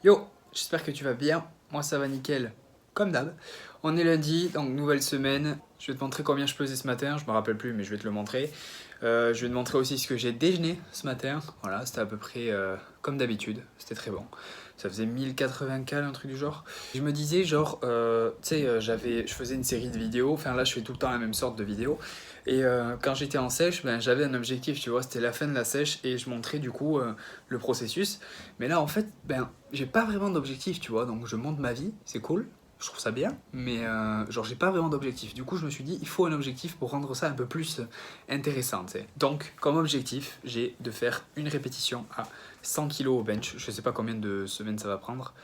Yo, j'espère que tu vas bien. Moi ça va nickel, comme d'hab. On est lundi, donc nouvelle semaine. Je vais te montrer combien je pesais ce matin. Je me rappelle plus, mais je vais te le montrer. Je vais te montrer aussi ce que j'ai déjeuné ce matin. Voilà, c'était à peu près comme d'habitude. C'était très bon. Ça faisait 1080 cales, un truc du genre. Je me disais, genre, tu sais, je faisais une série de vidéos. Enfin là, je fais tout le temps la même sorte de vidéos. Et quand j'étais en sèche, ben, j'avais un objectif, tu vois, c'était la fin de la sèche et je montrais du coup le processus. Mais là, en fait, ben, j'ai pas vraiment d'objectif, tu vois, donc je monte ma vie, c'est cool, je trouve ça bien, mais genre j'ai pas vraiment d'objectif. Du coup, je me suis dit, il faut un objectif pour rendre ça un peu plus intéressant, tu sais. Donc, comme objectif, j'ai de faire une répétition à 100 kg au bench. Je sais pas combien de semaines ça va prendre,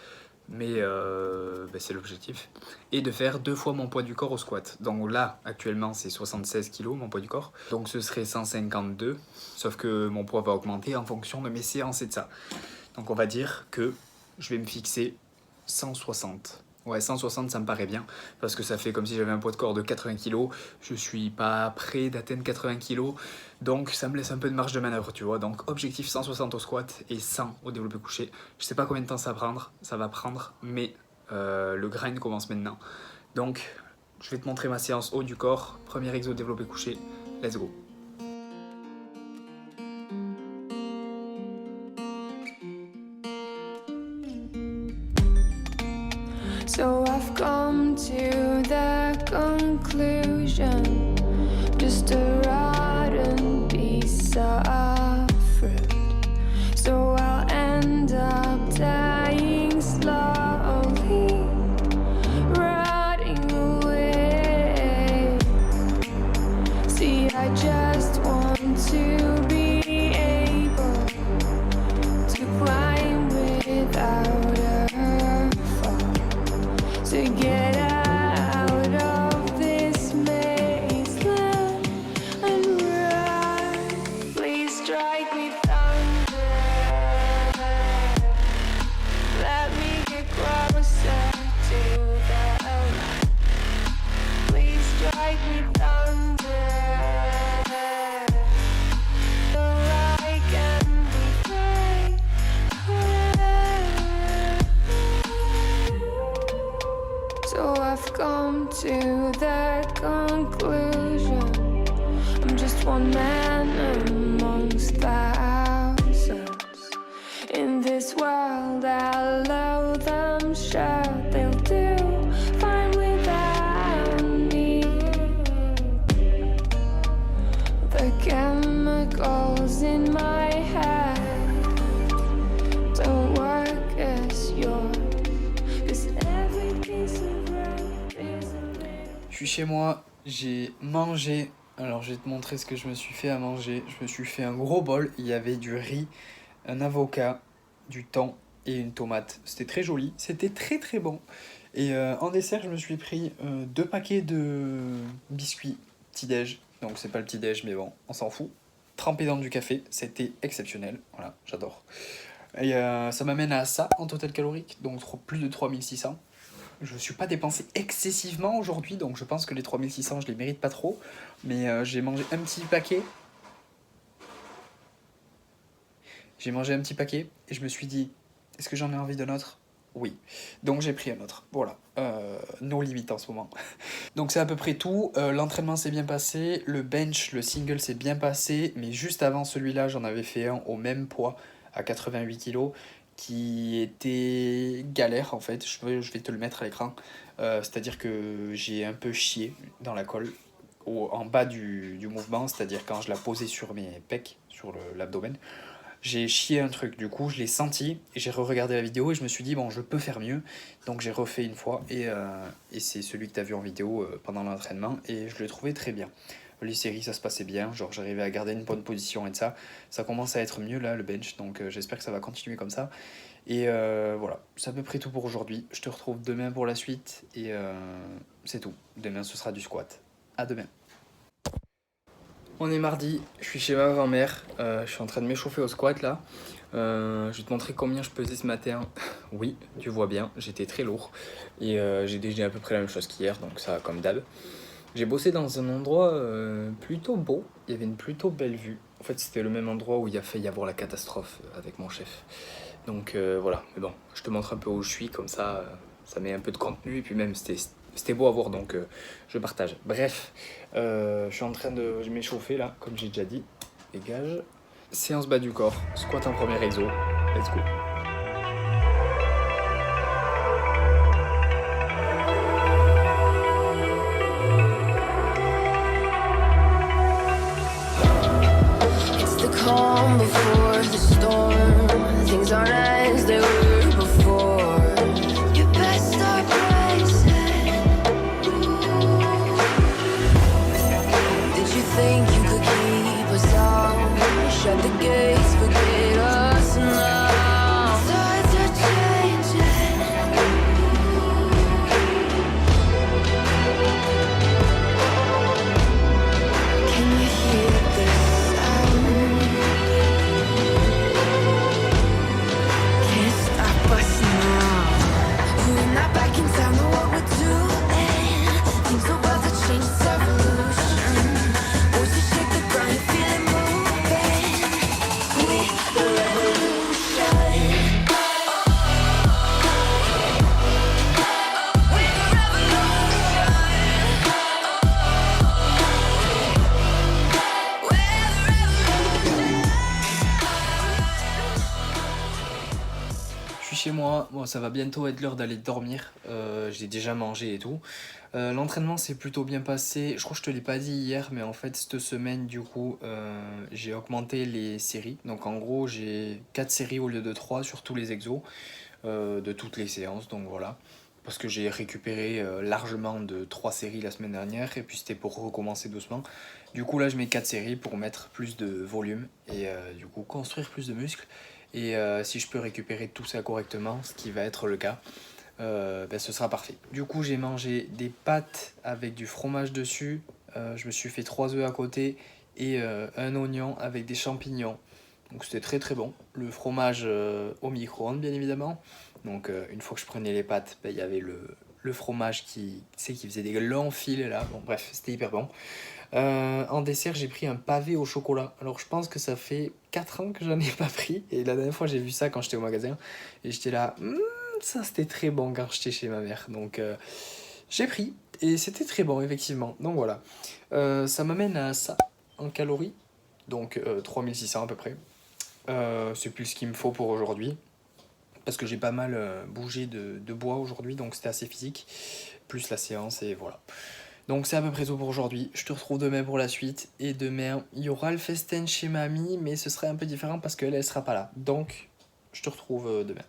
mais ben, c'est l'objectif. Et de faire 2 fois mon poids du corps au squat. Donc là, actuellement, c'est 76 kg mon poids du corps. Donc ce serait 152, sauf que mon poids va augmenter en fonction de mes séances et de ça. Donc on va dire que je vais me fixer 160. Ouais, 160 ça me paraît bien, parce que ça fait comme si j'avais un poids de corps de 80 kg, je suis pas prêt d'atteindre 80 kg, donc ça me laisse un peu de marge de manœuvre, tu vois. Donc objectif 160 au squat et 100 au développé couché. Je sais pas combien de temps ça va prendre, mais le grind commence maintenant. Donc je vais te montrer ma séance haut du corps, premier exo développé couché, let's go. So I've come to the conclusion, just a rotten piece of fruit. So I'll end up dying slowly, rotting away. See, I just want to be able to climb without a fall, to get out of this maze and run. Please strike me thunder, let me get closer to the light. Please strike me thunder, so I can be free. So I've come to the conclusion, I'm just one man amongst thousands. In this world I love them, sure they'll do fine without me. The chemicals in my head don't work as yours, 'cause every piece of road is a... Je suis chez moi, j'ai mangé. Alors je vais te montrer ce que je me suis fait à manger. Je me suis fait un gros bol. Il y avait du riz, un avocat, du thon et une tomate. C'était très joli, c'était très très bon. Et en dessert, je me suis pris 2 paquets de biscuits petit-déj. Donc c'est pas le petit-déj, mais bon, on s'en fout. Trempé dans du café, c'était exceptionnel. Voilà, j'adore. Et ça m'amène à ça en total calorique, donc plus de 3600. Je ne suis pas dépensé excessivement aujourd'hui, donc je pense que les 3600, je les mérite pas trop. Mais j'ai mangé un petit paquet. J'ai mangé un petit paquet et je me suis dit, est-ce que j'en ai envie d'un autre? Oui. Donc j'ai pris un autre. Voilà. No limite en ce moment. Donc c'est à peu près tout. L'entraînement s'est bien passé. Le bench, le single s'est bien passé. Mais juste avant celui-là, j'en avais fait un au même poids, à 88 kg, qui était galère en fait. Je vais te le mettre à l'écran. C'est-à-dire que j'ai un peu chié dans la colle en bas du mouvement, c'est-à-dire quand je la posais sur mes pecs, sur l'abdomen. J'ai chié un truc, du coup je l'ai senti et j'ai re-regardé la vidéo et je me suis dit bon je peux faire mieux, donc j'ai refait une fois et c'est celui que tu as vu en vidéo pendant l'entraînement et je le trouvais très bien. Les séries ça se passait bien, genre j'arrivais à garder une bonne position et de ça commence à être mieux là le bench, donc j'espère que ça va continuer comme ça. Et voilà, c'est à peu près tout pour aujourd'hui, je te retrouve demain pour la suite et c'est tout, demain ce sera du squat, à demain. On est mardi, je suis chez ma grand-mère, je suis en train de m'échauffer au squat là. Je vais te montrer combien je pesais ce matin. Oui, tu vois bien, j'étais très lourd. Et j'ai déjeuné à peu près la même chose qu'hier, donc ça comme d'hab. J'ai bossé dans un endroit plutôt beau, il y avait une plutôt belle vue. En fait c'était le même endroit où il y a fait y avoir la catastrophe avec mon chef. Donc voilà, mais bon, je te montre un peu où je suis, comme ça met un peu de contenu, et puis même c'était beau à voir, donc je partage. Bref, je suis en train de m'échauffer là, comme j'ai déjà dit. Dégage. Séance bas du corps, squat en premier exo, let's go. It's the calm before the storm. Things aren't as they were before. You best start rising. Did you think you could keep us out? Shut the gates, forget us now. Tides are changing. Can you hear the sound? Can't stop us now. We're not back in town, know what we're doing. Things are about to change, it's evolution. Voices shake the ground, you feel it moving. We're the revolution. We're the revolution. Je suis chez moi, bon, ça va bientôt être l'heure d'aller dormir, j'ai déjà mangé et tout. L'entraînement s'est plutôt bien passé, je crois que je te l'ai pas dit hier, mais en fait cette semaine du coup j'ai augmenté les séries. Donc en gros j'ai 4 séries au lieu de 3 sur tous les exos de toutes les séances, donc voilà. Parce que j'ai récupéré largement de 3 séries la semaine dernière et puis c'était pour recommencer doucement. Du coup là je mets 4 séries pour mettre plus de volume et du coup construire plus de muscles. Et si je peux récupérer tout ça correctement, ce qui va être le cas, ben, ce sera parfait. Du coup j'ai mangé des pâtes avec du fromage dessus, je me suis fait 3 œufs à côté et un oignon avec des champignons. Donc c'était très très bon. Le fromage au micro-ondes bien évidemment. Donc une fois que je prenais les pâtes, ben, il y avait le fromage qui faisait des longs fils là. Bon bref, c'était hyper bon. En dessert, j'ai pris un pavé au chocolat. Alors, je pense que ça fait 4 ans que j'en ai pas pris. Et la dernière fois, j'ai vu ça quand j'étais au magasin. Et j'étais là, ça c'était très bon quand j'étais chez ma mère. Donc, j'ai pris. Et c'était très bon, effectivement. Donc, voilà. Ça m'amène à ça en calories. Donc, 3600 à peu près. C'est plus ce qu'il me faut pour aujourd'hui. Parce que j'ai pas mal bougé de bois aujourd'hui. Donc, c'était assez physique. Plus la séance et voilà. Donc c'est à peu près tout pour aujourd'hui, je te retrouve demain pour la suite, et demain il y aura le festin chez mamie, mais ce serait un peu différent parce qu'elle sera pas là, donc je te retrouve demain.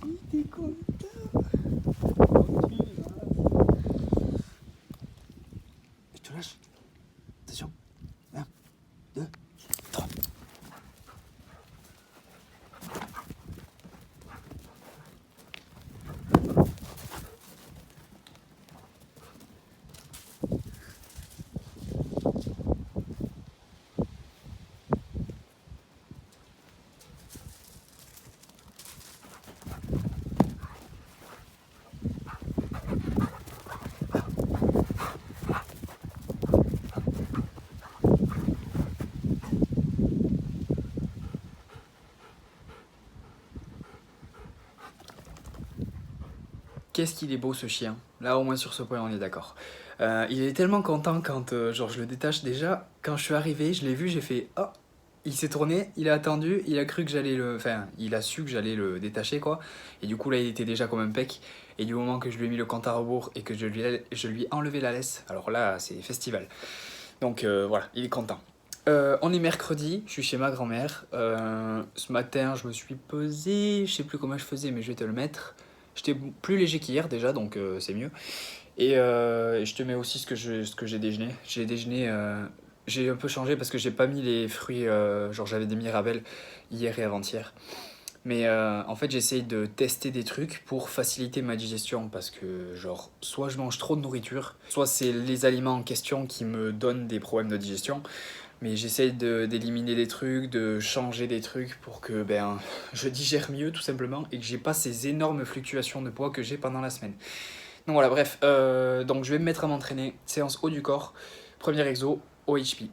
Il était content. Je te lâche, attention, 1, 2, 3. Qu'est-ce qu'il est beau ce chien. Là au moins sur ce point on est d'accord. Il est tellement content quand genre je le détache déjà. Quand je suis arrivé, je l'ai vu, j'ai fait oh. Il s'est tourné, il a attendu, il a cru que j'allais le... Enfin, il a su que j'allais le détacher quoi. Et du coup là il était déjà comme un pec. Et du moment que je lui ai mis le compte à rebours et que je lui ai enlevé la laisse, alors là c'est festival. Donc voilà, il est content. On est mercredi, je suis chez ma grand-mère. Ce matin je me suis pesé, je sais plus comment je faisais mais je vais te le mettre. J'étais plus léger qu'hier déjà, donc c'est mieux. Et je te mets aussi ce que j'ai déjeuné. J'ai déjeuné, j'ai un peu changé parce que j'ai pas mis les fruits, genre j'avais des Mirabelles hier et avant-hier. Mais en fait j'essaye de tester des trucs pour faciliter ma digestion parce que genre soit je mange trop de nourriture, soit c'est les aliments en question qui me donnent des problèmes de digestion. Mais j'essaye d'éliminer des trucs, de changer des trucs pour que ben, je digère mieux tout simplement et que j'ai pas ces énormes fluctuations de poids que j'ai pendant la semaine. Donc voilà, bref, donc je vais me mettre à m'entraîner. Séance haut du corps, premier exo, OHP.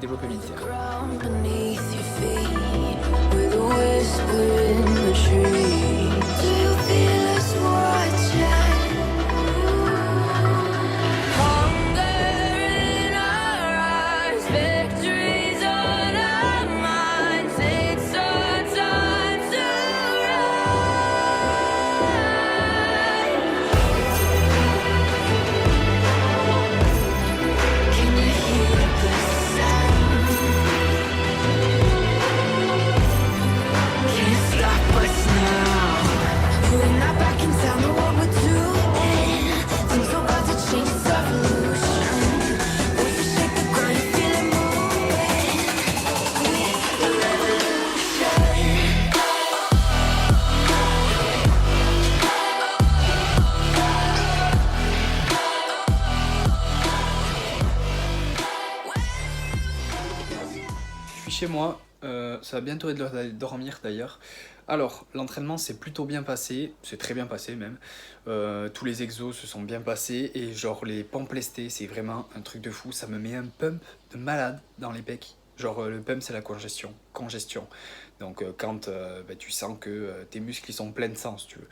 développé militaire. Ground beneath your feet, with a whisper in the tree. Do you feel us watching? Hunger in our eyes, victories on our minds. It's our time to rise. Can you hear the sound? Can't stop us now. We're not back in town, know what we're doing. Things are about to change, it's revolution. Voices shake the ground, you feel it moving. The revolution. Je suis chez moi, ça va bientôt être l'heure d'aller dormir d'ailleurs. Alors, l'entraînement s'est plutôt bien passé, c'est très bien passé même. Tous les exos se sont bien passés et genre les pompes lestées, c'est vraiment un truc de fou. Ça me met un pump de malade dans les pecs. Genre le pump c'est la congestion. Donc quand tu sens que tes muscles ils sont pleins de sang si tu veux.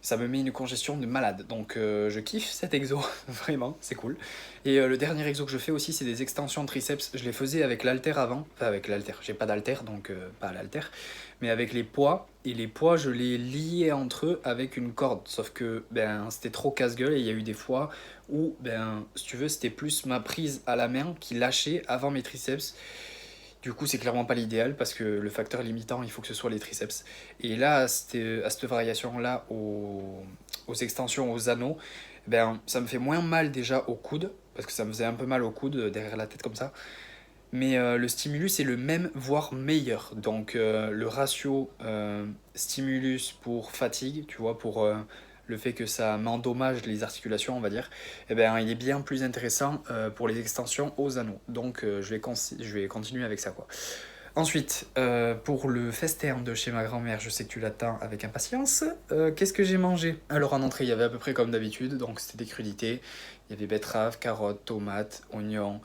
Ça me met une congestion de malade. Donc je kiffe cet exo, vraiment, c'est cool. Et le dernier exo que je fais aussi, c'est des extensions de triceps. Je les faisais avec l'haltère avant. Enfin avec l'haltère, j'ai pas d'haltère, donc pas à l'haltère. Mais avec les poids. Et les poids, je les liais entre eux avec une corde. Sauf que c'était trop casse-gueule et il y a eu des fois où, si tu veux, c'était plus ma prise à la main qui lâchait avant mes triceps. Du coup, c'est clairement pas l'idéal parce que le facteur limitant, il faut que ce soit les triceps. Et là, à cette variation-là, aux extensions, aux anneaux, ça me fait moins mal déjà au coude, parce que ça me faisait un peu mal au coude, derrière la tête comme ça. Mais le stimulus est le même, voire meilleur. Donc le ratio stimulus pour fatigue, tu vois, pour le fait que ça m'endommage les articulations, on va dire, il est bien plus intéressant pour les extensions aux anneaux. Donc je vais continuer avec ça, quoi. Ensuite, pour le festin de chez ma grand-mère, je sais que tu l'attends avec impatience. Qu'est-ce que j'ai mangé? Alors en entrée, il y avait à peu près comme d'habitude, donc c'était des crudités. Il y avait betteraves, carottes, tomates, oignons,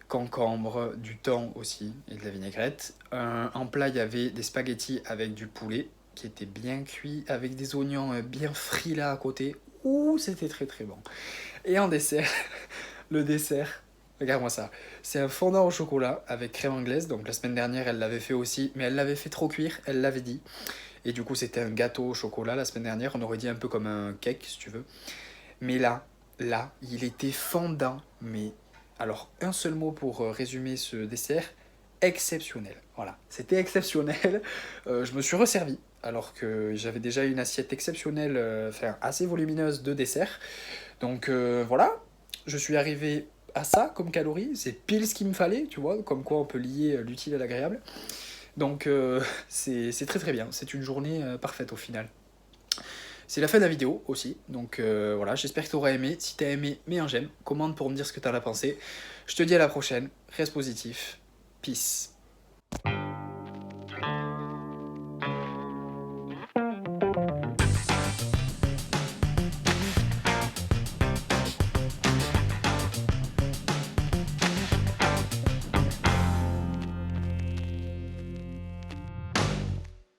concombre, du thon aussi et de la vinaigrette. En plat, il y avait des spaghettis avec du poulet qui était bien cuit avec des oignons bien frits là à côté. Ouh, c'était très très bon. Et en dessert, le dessert, regarde-moi ça. C'est un fondant au chocolat avec crème anglaise. Donc la semaine dernière, elle l'avait fait aussi, mais elle l'avait fait trop cuire, elle l'avait dit. Et du coup, c'était un gâteau au chocolat la semaine dernière. On aurait dit un peu comme un cake, si tu veux. Mais là, il était fondant. Mais alors, un seul mot pour résumer ce dessert, exceptionnel. Voilà, c'était exceptionnel. Je me suis resservi, alors que j'avais déjà une assiette exceptionnelle, assez volumineuse de dessert. Donc voilà, je suis arrivé à ça comme calories, c'est pile ce qu'il me fallait, tu vois, comme quoi on peut lier l'utile à l'agréable. Donc c'est très très bien, c'est une journée parfaite au final. C'est la fin de la vidéo aussi, donc voilà, j'espère que tu auras aimé. Si tu as aimé, mets un j'aime, commente pour me dire ce que tu en as pensé. Je te dis à la prochaine, reste positif, peace.